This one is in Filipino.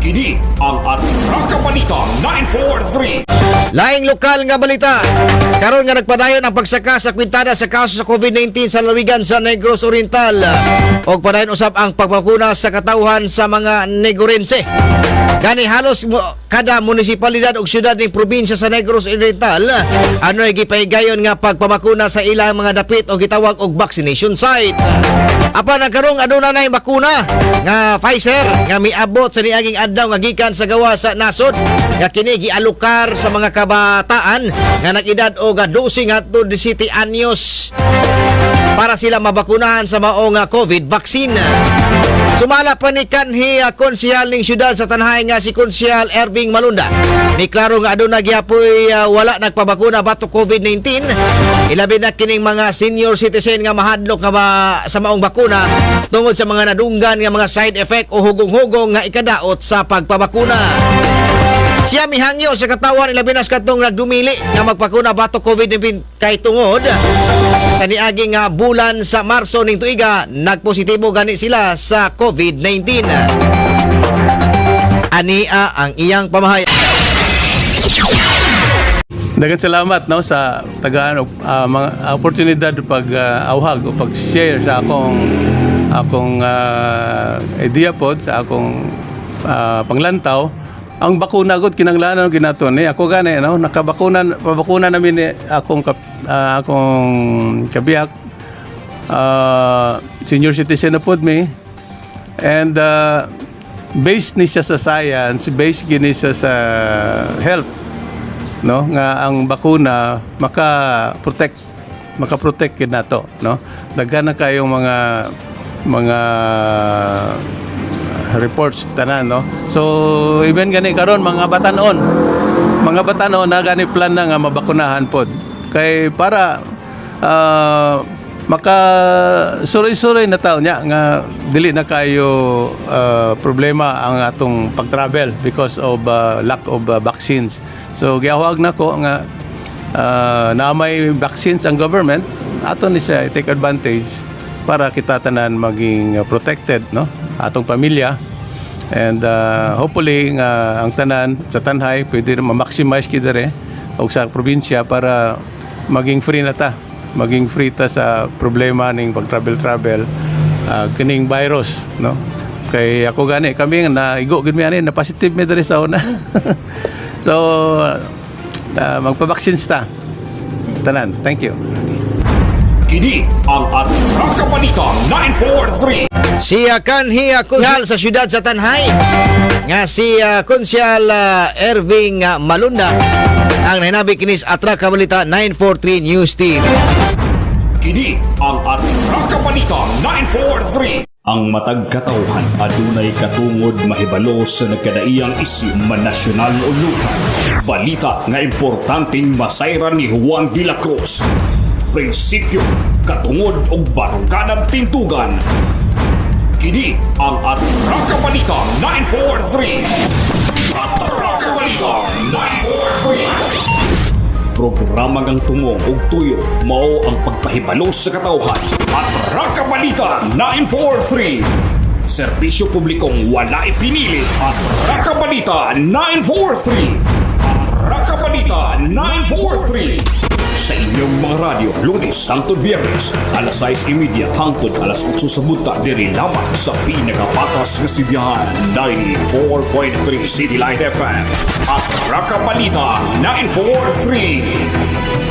Kini ang Atraka Balita 943. Laing lokal nga balita. Karon nga nagpadayon ang pagsaka sa kwintada sa kaso sa COVID-19 sa lalawigan sa Negros Oriental. Og padayon usab ang pagbakuna sa katawhan sa mga Negorense. Gani halos kada munisipalidad ug syudad ning probinsya sa Negros Oriental ano ay gipahigayon nga pagpabakuna sa ilang mga dapit o gitawag og vaccination site. Apan nagkarong aduna nay bakuna nga Pfizer nga miabot sa niaging adlaw nga gikan sa gawa sa nasod nga kini gialukar sa mga kabataan nga nag-edad og 12 ngadto 17 anyos para sila mabakunahan sa maong COVID vaccine. Sumala pa ni kanhi konsehal ning syudad sa Tanhay nga si Konsehal Erving Malunda. Ni klaro nga aduna gyapoy wala nagpabakuna batok COVID-19. Ilabi na kining mga senior citizen nga mahadlok nga sa maong bakuna tungod sa mga nadunggan nga mga side effect o hugong-hugong nga ikadaot sa pagpabakuna. Siya mihangyo sa katawan ilabi na katong nagdumili nga magpakuna batok COVID-19 kay tungod sa niaging bulan sa Marso ning tuiga nagpositibo gani sila sa COVID-19. Ania ang iyang pamahayag. Daghang salamat no sa tagaan mga oportunidad pag awhag o pag share sa akong idea pod sa akong panglantaw. Ang bakuna gud kinanglanon ginaton ni ako gani no pabakuna namin ni akong kabiyak senior citizen na pod mi and based ni siya sa science, based gini siya sa health no nga ang bakuna maka-protect kid nato no. Daghan na kayong mga reports tanan no. So even gani karon mga batanon na gani plan na nga mabakunahan pod kay para maka suroy-suroy na taon niya nga dili na kayo problema ang atong pag-travel because of lack of vaccines. So giawag nako nga na may vaccines ang government ato ni siya take advantage para kita tanan maging protected no atong pamilya and hopefully nga ang tanan sa Tanhay pwede na ma-maximize kidere og sa probinsya para maging free ta sa problema ning pag-travel kining virus no. Kay ako gani kami na igo gid mi ani na positive mi diri sa una. So magpa-vaccines ta tanan. Thank you. Kini ang Atraka Balita 943. Si kanhi konsehal sa syudad sa Tanhay nga si Konsehal Erving Malunda ang nahinabi kinis Atraka Balita 943 News Team. Kini ang Atraka Balita 943. Ang matag katawhan adunay katungod mahibalo sa nagkadaiyang isyu manasyonal o lokal. Balita nga importanteng masayran ni Juan de la Cruz. Prinsipyo, katungod o baruganang tintugan. Kini ang Atraka Balita 943. Atraka Balita 943. Programa ngang tungong ug tuyo mao ang pagpahibalo sa katawhan. Atraka Balita 943. Serbisyo publikong wala ipinili. Atraka Balita 943. Atraka Balita 943. Sa inyong mga radyo, Lunes hangtod Biyernes, alas 6:30 hangtod alas 8 sa buta diri lamang sa pinakapatas nga sibiyahan 94.3 City Light FM at Atraka Balita 943.